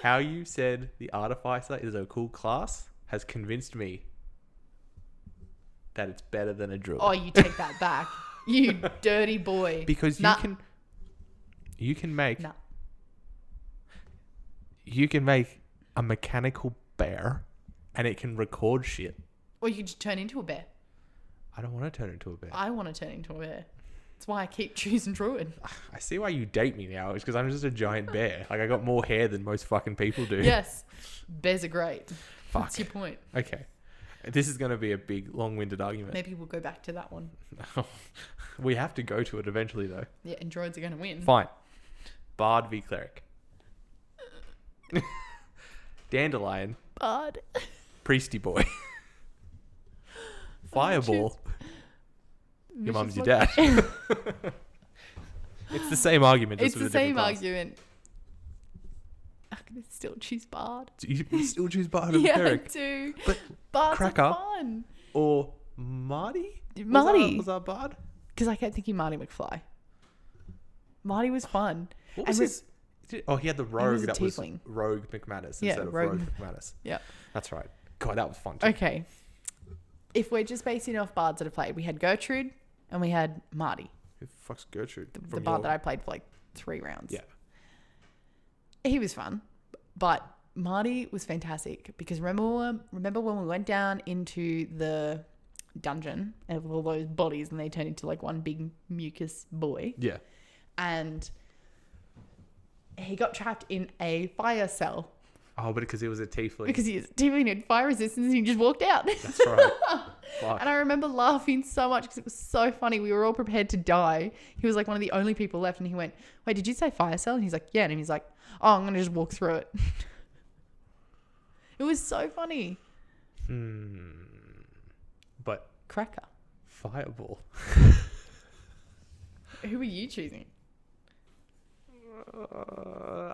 How you said the Artificer is a cool class has convinced me that it's better than a Druid. Oh, you take that back. You dirty boy. Because you can make a mechanical bear and it can record shit. Or you could just turn into a bear. I don't want to turn into a bear. I want to turn into a bear. That's why I keep choosing Druid. I see why you date me now. It's because I'm just a giant bear. Like, I got more hair than most fucking people do. Yes. Bears are great. Fuck. What's your point? Okay. This is going to be a big, long-winded argument. Maybe we'll go back to that one. We have to go to it eventually, though. Yeah, and droids are going to win. Fine. Bard v Cleric. Dandelion. Bard. Priesty boy. Fireball. Your mum's your dad. It's the same argument. It's Just the with a same different class. argument. I'm going to still choose Bard. You still choose Bard over Yeah, Cleric. I do. But Bards Cracker are fun. or Marty? Marty. Was that Bard? Because I kept thinking Marty McFly. Marty was fun. What was And his... Oh, he had the was rogue a that was tiefling. Rogue McManus Yeah, instead of Rogue. Rogue McManus. Yeah. That's right. God, that was fun too. Okay. If we're just basing it off bards that I played, we had Gertrude and we had Marty. Who the fuck's Gertrude? The bard that I played for like 3 rounds. Yeah. He was fun. But Marty was fantastic because remember when we went down into the dungeon and all those bodies and they turned into like one big mucus boy? Yeah. And he got trapped in a fire cell Oh, but because he was a tiefling. because he had fire resistance and he just walked out. That's right. Fuck. And I remember laughing so much because it was so funny. We were all prepared to die. He was like one of the only people left and he went, wait, did you say fire cell? And he's like, yeah. And he's like, oh, I'm going to just walk through it. It was so funny. But Cracker. Fireball. Who were you choosing?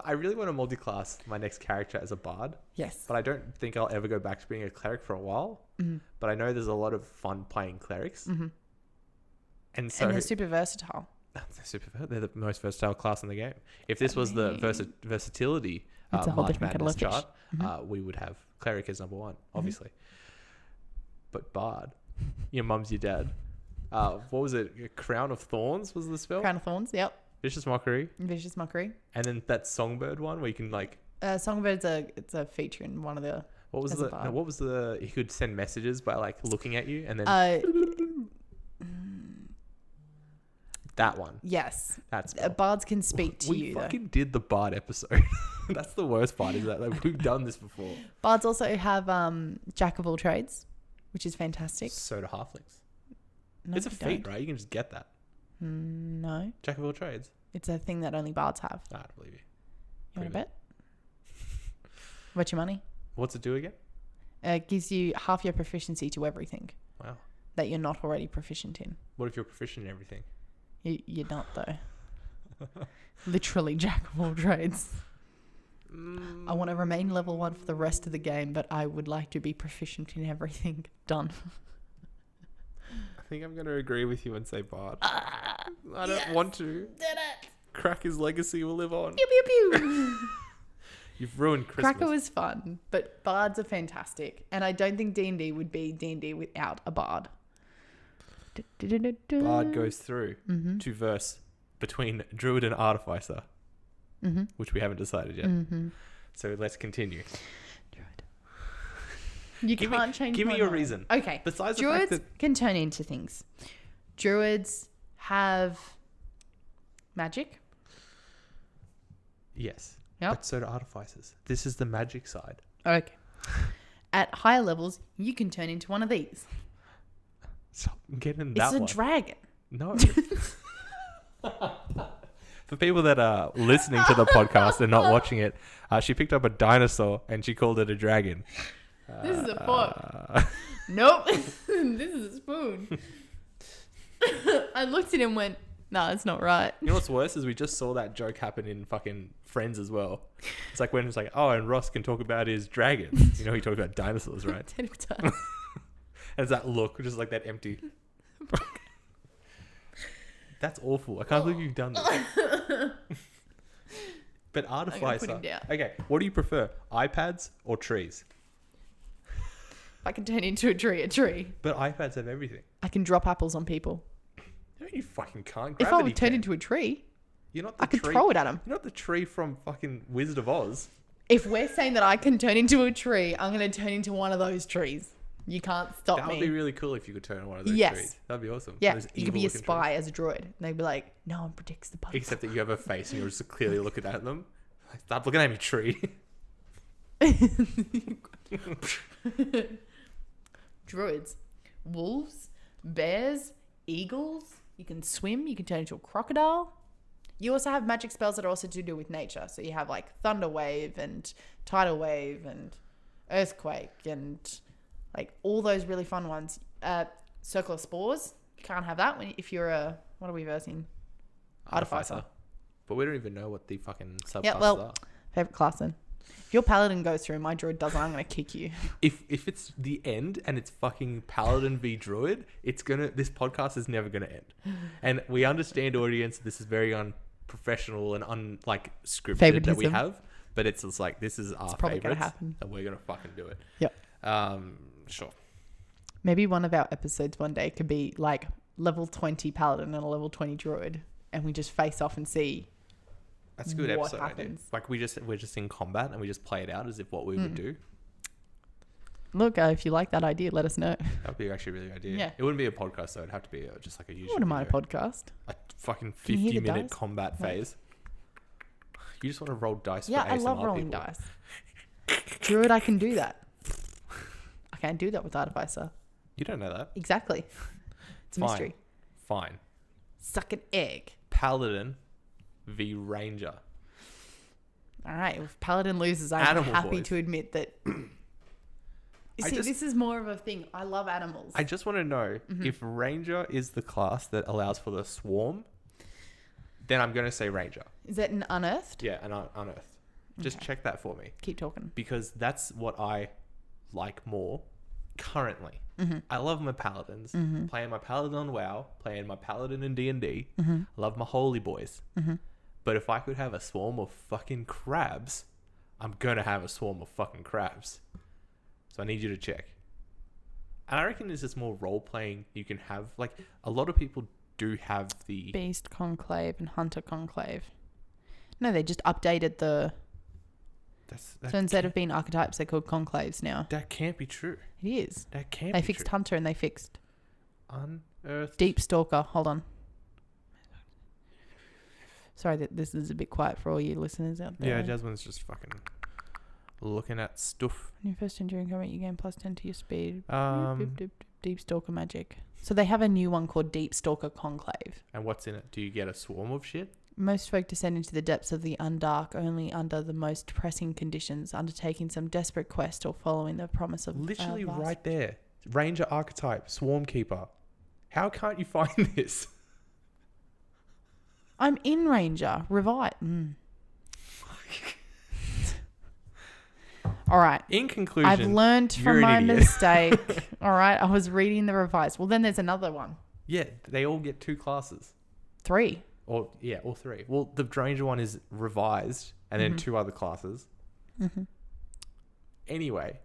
I really want to multi-class my next character as a bard, Yes. but I don't think I'll ever go back to being a cleric for a while. Mm-hmm. But I know there's a lot of fun playing clerics. Mm-hmm. And so And they're super versatile. they're the most versatile class in the game. If this was the versatility It's a whole March different kettle Madness of fish. chart, we would have cleric as number 1, obviously. But bard, your mum's your dad. What was it? Crown of Thorns was the spell? Crown of Thorns, yep. Vicious Mockery. Vicious Mockery. And then that Songbird one where you can like... Songbird's it's a feature in one of the... What was as a bard. he could send messages by like looking at you and then that one. Yes. That's Bards can speak to we you, though. fucking did the bard episode. That's the worst part is that like, we've done this before. Bards also have Jack of all trades, which is fantastic. So do halflings. No, It's a they feat, don't. right? You can just get that. No. Jack of all trades. It's a thing that only bards have. I don't believe you. You want to Prove bet? What's your money? What's it do again? It gives you half your proficiency to everything Wow. that you're not already proficient in. What if you're proficient in everything? You're not, though. Literally Jack of all trades. I want to remain level 1 for the rest of the game, but I would like to be proficient in everything. Done. think I'm going to agree with you and say Bard. I don't want to. Did it. Cracker's legacy will live on. Pew, pew, pew. You've ruined Christmas. Cracker was fun, but bards are fantastic. And I don't think D&D would be D&D without a bard. Bard goes through to verse between Druid and Artificer, which we haven't decided yet. So let's continue. Druid. You can't change Give my me a mind. reason. Okay. Besides Druids the fact that... can turn into things. Druids have magic. Yes. Yep. But so do Artificers. This is the magic side. Okay. At higher levels, you can turn into one of these. Stop getting that one. It's a dragon. No. For people that are listening to the podcast and not watching it, she picked up a dinosaur and she called it a dragon. This is a fork. Nope. This is a spoon. I looked at him and went, no, it's not right. You know what's worse is we just saw that joke happen in fucking Friends as well. It's like when it's like, oh, and Ross can talk about his dragons. You know, he talked about dinosaurs, right? And it's that look, just like that empty. That's awful. I can't believe you've done this. But Artificer. Okay, what do you prefer? iPads or trees? If I can turn into a tree. But iPads have everything. I can drop apples on people. No, you fucking can't. If I would turn into a tree, you're not the I could tree. throw it at them. You're not the tree from fucking Wizard of Oz. If we're saying that I can turn into a tree, I'm going to turn into one of those trees. You can't stop me. That would be really cool if you could turn one of those trees. That'd be awesome. Yeah, Those you could be a evil-looking spy trees. as a droid. And they'd be like, no one protects the public. Except that you have a face and you're just clearly looking at them. Like, stop looking at me, tree. Druids. Wolves. Bears. Eagles. You can swim. You can turn into a crocodile. You also have magic spells that are also to do with nature. So you have like Thunder Wave and Tidal Wave and Earthquake and like all those really fun ones. Circle of Spores. You can't have that if you're a... What are we versing? Artificer. But we don't even know what the fucking subclasses Yeah, well, are. favorite class then. If your paladin goes through and my druid doesn't, I'm going to kick you. If it's the end and it's fucking paladin v druid, this podcast is never gonna end. And we understand, audience, this is very unprofessional and scripted that we have, but it's just like, this is our probably favorites gonna happen. and we're gonna fucking do it. Yep. Sure. Maybe one of our episodes one day could be like level 20 paladin and a level 20 druid, and we just face off and see. That's a good what episode happens. idea. Like we're just in combat and we just play it out as if what we would do. Look, if you like that idea, let us know. That would be actually a really good idea. Yeah. It wouldn't be a podcast though. It'd have to be just like a YouTube I wouldn't mind a podcast. A fucking Can you hear the 50-minute dice? combat phase. You just want to roll dice Yeah, for I ASMR love rolling people. dice. Druid, I can do that. I can't do that with Artificer. You don't know that. Exactly. It's a Fine. mystery. Fine. Suck an egg. Paladin v Ranger. All right. If Paladin loses, I'm Animal happy boys. to admit that. This is more of a thing. I love animals. I just want to know if Ranger is the class that allows for the swarm, then I'm going to say Ranger. Is that an unearthed? Yeah, and unearthed. Just check that for me. Keep talking. Because that's what I like more currently. I love my paladins. Playing my paladin on WoW, playing my paladin in D&D. Love my holy boys. But if I could have a swarm of fucking crabs, I'm going to have a swarm of fucking crabs. So I need you to check. And I reckon it's just more role-playing you can have. Like, a lot of people do have the... Beast Conclave and Hunter Conclave. No, they just updated the... So instead of being archetypes, they're called conclaves now. That can't be true. It is. That can't They be fixed true. Hunter and they fixed Unearthed. Deep Stalker. Hold on. Sorry that this is a bit quiet for all you listeners out there. Yeah, Jasmine's just fucking looking at stuff. When you first enter in combat, you gain +10 to your speed. Um, Deep Stalker magic. So they have a new one called Deep Stalker Conclave. And what's in it? Do you get a swarm of shit? Most folk descend into the depths of the Undark only under the most pressing conditions, undertaking some desperate quest or following the promise of... Literally vast... right there. Ranger archetype, Swarm Keeper. How can't you find this? I'm in Ranger. Revive. All right. In conclusion, I've learned you're from an my idiot. mistake. All right. I was reading the revised. Well, then there's another one. Yeah, they all get 2 classes. 3. Or 3. Well, the Ranger one is revised, and then 2 other classes. Mm-hmm. Anyway.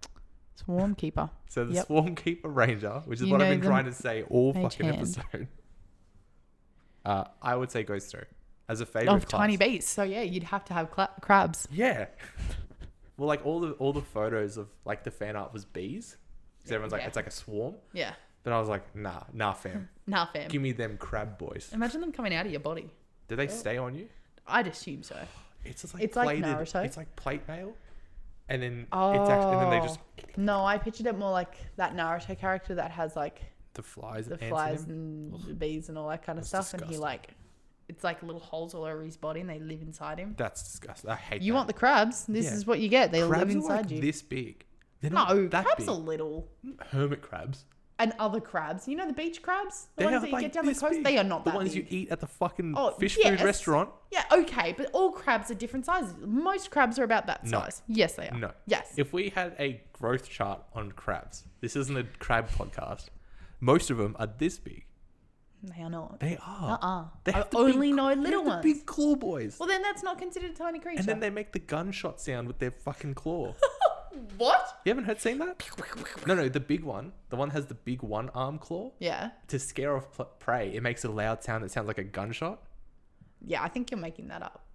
Swarm Keeper. So the Swarm Keeper Ranger, which is You what I've know been trying to say all fucking hand. episode. I would say goes through as a favorite Of class. tiny bees. So yeah, you'd have to have crabs. Yeah. Well, like all the photos of like the fan art was bees. So everyone's like, it's like a swarm. Yeah. But I was like, nah, fam. Nah, fam. Give me them crab boys. Imagine them coming out of your body. Do they stay on you? I'd assume so. It's just like It's like plated. Naruto. It's like plate mail. And then and then they just No, I pictured it more like that Naruto character that has like the flies the and flies and the bees and all that kind of stuff, disgusting. and he like it's like little holes all over his body and they live inside him. That's disgusting. I hate You that. want the crabs? This Yeah. is what you get. They crabs live are inside like you. this big. They're No, not that crabs big. are little. Hermit crabs. And other crabs. You know the beach crabs? The They ones are that you like get down the this coast? big. They are not the that ones big. you eat at the fucking Oh, fish yes. food restaurant. Yeah, okay, but all crabs are different sizes. Most crabs are about that No. size. Yes, they are. No. Yes. If we had a growth chart on crabs, this isn't a crab podcast. Most of them are this big. They are not. They are. They I have the only big, know they little have ones. the big claw boys. Well, then that's not considered a tiny creature. And then they make the gunshot sound with their fucking claw. What? You haven't seen that? No, the big one. The one that has the big one arm claw. Yeah. To scare off prey, it makes a loud sound that sounds like a gunshot. Yeah, I think you're making that up.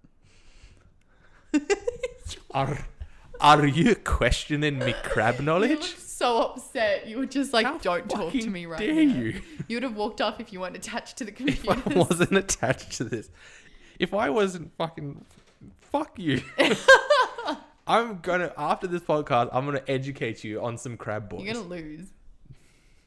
Are you questioning me crab You knowledge? looked so upset. You were just like, How don't talk to fucking me right dare now. you? You would have walked off if you weren't attached to the If computer. I wasn't attached to this. If I wasn't fucking... Fuck you. After this podcast, I'm gonna educate you on some crab boys. You're going to lose.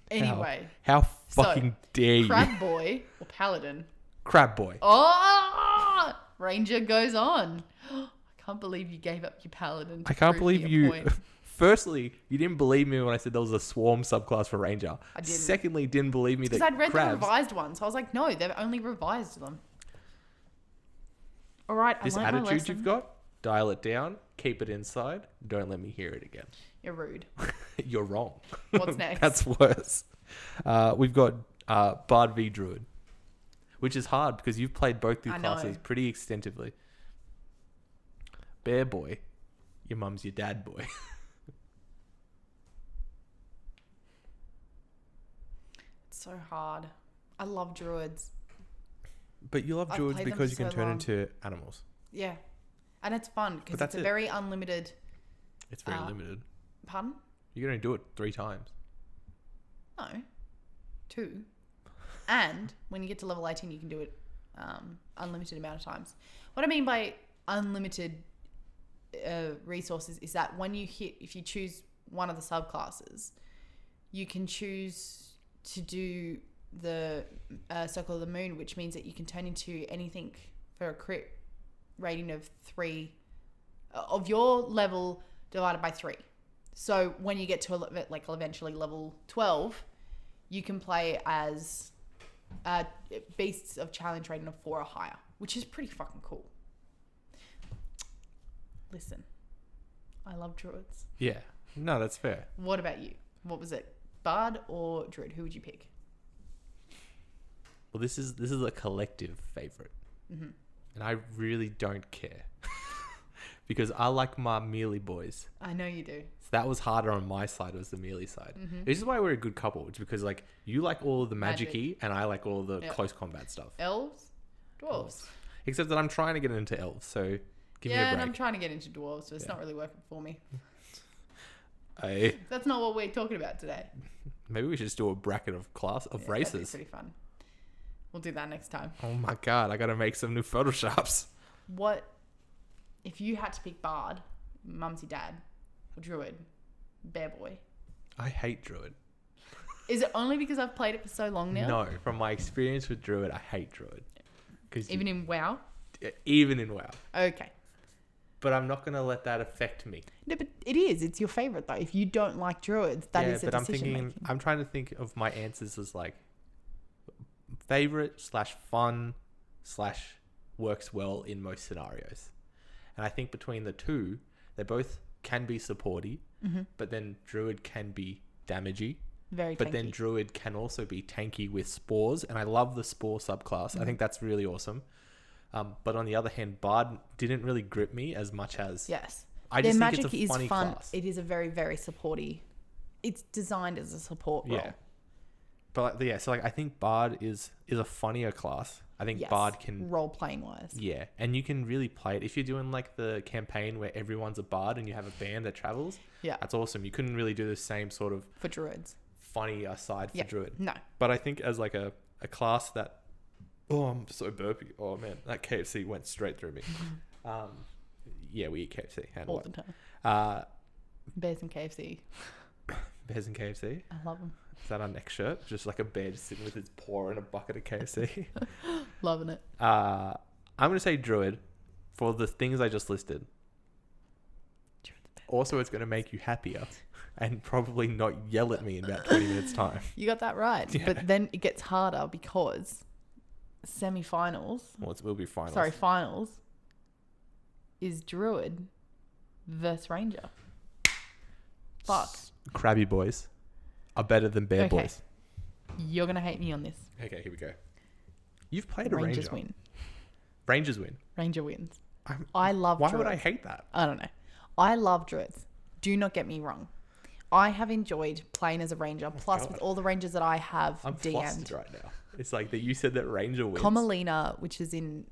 Anyway. How fucking dare you? Crab boy or paladin? Crab boy. Oh! Ranger goes on. I can't believe you gave up your paladin. I can't believe you... Firstly, you didn't believe me when I said there was a swarm subclass for Ranger. I didn't. Secondly, didn't believe me that Because I'd read crabs... the revised one, so I was like, no, they've only revised them. All right, This I learned my attitude lesson. you've got, dial it down, keep it inside, don't let me hear it again. You're rude. You're wrong. What's next? That's worse. We've got Bard v Druid, which is hard because you've played both these I know. classes pretty extensively. Bear boy, your mum's your dad boy. It's so hard. I love druids. But you love I've druids played them because you for can so turn long. into animals. Yeah. And it's fun because that's it's a it. very unlimited... It's very limited. Pardon? You're going to do it 3 times. No. 2. And when you get to level 18, you can do it unlimited amount of times. What I mean by unlimited resources is that if you choose one of the subclasses, you can choose to do the Circle of the Moon, which means that you can turn into anything for a crit rating of 3 of your level divided by 3. So when you get to eventually level 12, you can play as beasts of challenge rating of 4 or higher, which is pretty fucking cool. Listen, I love druids. Yeah. No, that's fair. What about you? What was it? Bard or druid? Who would you pick? Well, this is a collective favorite. Mm-hmm. And I really don't care. Because I like my melee boys. I know you do. So that was harder on my side, was the melee side. Mm-hmm. This is why we're a good couple. It's because like you like all of the magic-y and I like all the Yep. close combat stuff. Elves? Dwarves? Except that I'm trying to get into elves, so give me a Yeah, and break. I'm trying to get into dwarves, so it's not really working for me. Hey, That's not what we're talking about today. maybe we should just do a bracket of That'd be races. pretty fun. We'll do that next time. Oh my god, I gotta make some new photoshops. What if you had to pick Bard, Mumsy Dad, or Druid, Bear Boy? I hate Druid. Is it only because I've played it for so long now? No, from my experience with Druid, I hate Druid. Even in WoW? Even in WoW. Okay. But I'm not gonna let that affect me. No, but it is. It's your favorite though. If you don't like druids, that is a but decision I'm trying to think of my answers as like favorite / fun / works well in most scenarios. And I think between the two, they're both can be supporty, but then Druid can be damagey. Very But tanky. then Druid can also be tanky with spores, and I love the spore subclass. I think that's really awesome. But on the other hand, Bard didn't really grip me as much as... Yes. I Their just magic think it's a is funny fun. class. It is a very, very supporty. It's designed as a support role. Yeah. But like, yeah, so like I think Bard is a funnier class. I think Yes. Bard can... Role playing wise. Yeah, and you can really play it. If you're doing like the campaign where everyone's a Bard and you have a band that travels, Yeah. that's awesome. You couldn't really do the same sort of For druids. funny aside for Yeah. Druid. No. But I think as like a class that... Oh, I'm so burpy. Oh, man. That KFC went straight through me. Yeah, we eat KFC. And All what? the time. Bears Bears and KFC. and KFC. I love them. Is that our next shirt? Just like a bear just sitting with its paw in a bucket of KFC. Loving it. I'm going to say Druid for the things I just listed. Also, it's going to make you happier and probably not yell at me in about 20 minutes' time. You got that right. Yeah. But then it gets harder because semi-finals, Well, it will be finals. finals is Druid versus Ranger. Fuck. Crabby boys are better than bear Okay. boys. You're going to hate me on this. Okay, here we go. You've played a Rangers Ranger. win. Rangers win. Ranger wins. I love Why Druids. would I hate that? I don't know. I love Druids. Do not get me wrong. I have enjoyed playing as a Ranger. Plus, God. with all the Rangers that I have I'm DM'd. flustered right now. It's like that you said that Ranger wins. Comalina, which is in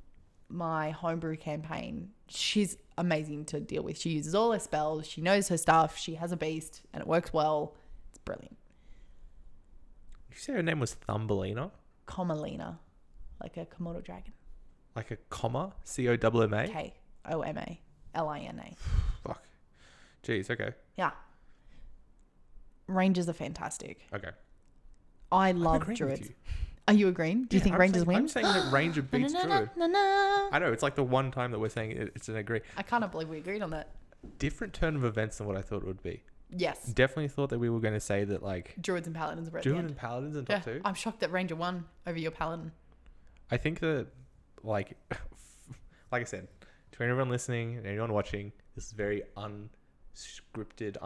my homebrew campaign, she's amazing to deal with. She uses all her spells. She knows her stuff. She has a beast and it works well. It's brilliant. You say her name was Thumbelina? Comalina, like a Komodo dragon. Like a comma? C-O-M-M-A? K-O-M-A-L-I-N-A. Fuck. Jeez, okay. Yeah. Rangers are fantastic. Okay. I I'm love agreeing with Druids. you. Are you agreeing? Do you think I'm Rangers saying, win? I'm saying that Ranger beats Druid. I I know, it's like the one time that we're saying it's an agree. can't believe we agreed on that. Different turn of events than what I thought it would be. Yes. Definitely thought that we were going to say that like Druids and Paladins are at the Druid end. and Paladins in Yeah, top two. I'm shocked that Ranger won over your Paladin. I think that like I said, to anyone listening and anyone watching, this is very unscripted,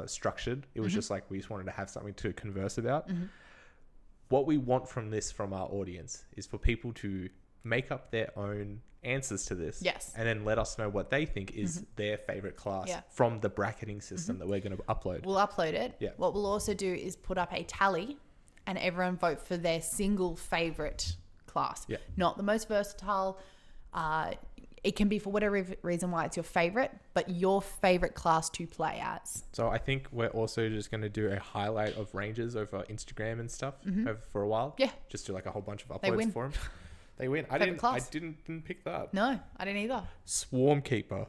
structured. It was just like we just wanted to have something to converse about. What we want from this from our audience is for people to make up their own answers to this. Yes. And then let us know what they think is their favorite class from the bracketing system that we're going to upload. We'll upload it. Yeah. What we'll also do is put up a tally and everyone vote for their single favorite class. Yeah. Not the most versatile. It can be for whatever reason why it's your favorite, but your favorite class to play as. So I think we're also just going to do a highlight of Rangers over Instagram and stuff over, for a while. Yeah. Just do like a whole bunch of They uploads win. for them. They win. I Favorite class. didn't pick that. No, I didn't either. Swarm Keeper.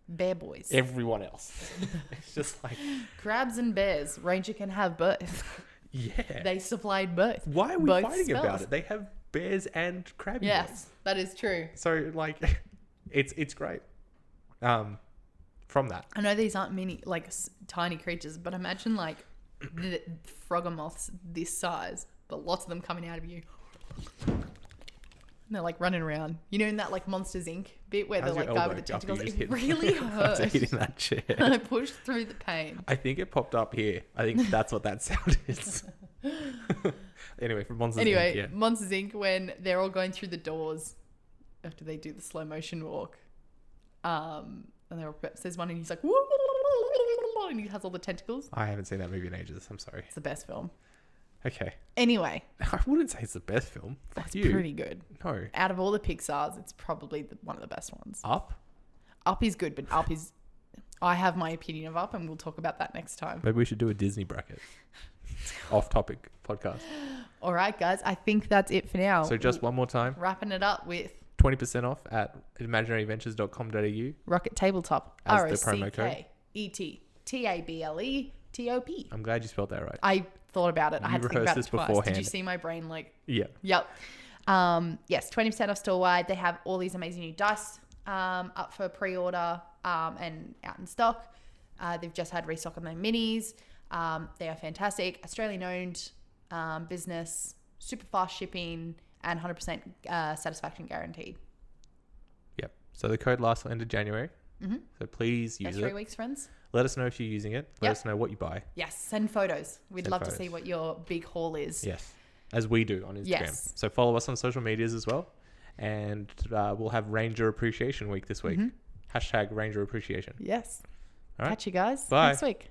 Bear boys. Everyone else. It's just like, Crabs and bears. Ranger can have both. yeah. They supplied both. Why are we both fighting spells. about it? They have bears and crabby boys. Yes, that is true. So like, it's great. From that. I know these aren't mini, like tiny creatures, but imagine like the froggermoths this size, but lots of them coming out of you. And they're like running around. You know, in that like Monsters Inc. bit where How's the your like guy elbow with the after you tentacles, just it hit- really after hurt. hitting that chair? And I pushed through the pain. I think it popped up here. I think that's what that sound is. Anyway, from Monsters Anyway, Inc. Yeah. Monsters Inc. when they're all going through the doors after they do the slow motion walk. And there's one and he's like, and he has all the tentacles. I haven't seen that movie in ages. I'm sorry. It's the best film. Okay. Anyway, I wouldn't say it's the best film. Fuck that's you. pretty good. No. Out of all the Pixars, it's probably one of the best ones. Up? Up is good, but Up is... I have my opinion of Up, and we'll talk about that next time. Maybe we should do a Disney bracket. Off-topic podcast. All right, guys. I think that's it for now. So just one more time. Wrapping it up with 20% off at imaginaryventures.com.au. Rocket Tabletop. As the promo code. ROCKETTABLETOP. I'm glad you spelled that right. I thought about it. I You had to think about rehearsed it this twice. beforehand. Did you see my brain like... Yeah. Yep. Yes, 20% off store-wide. They have all these amazing new dice up for pre-order and out in stock. They've just had restock on their minis. They are fantastic. Australian-owned business, super fast shipping, and 100% satisfaction guaranteed. Yep. So the code lasts till end of January. So please use it. 3 weeks, friends. Let us know if you're using it. Let us know what you buy. Yes, send photos. We'd love to see what your big haul is. Yes, as we do on Instagram. Yes. So follow us on social medias as well. And we'll have Ranger Appreciation Week this week. # Ranger Appreciation. Yes. All right. Catch you guys Bye. next week.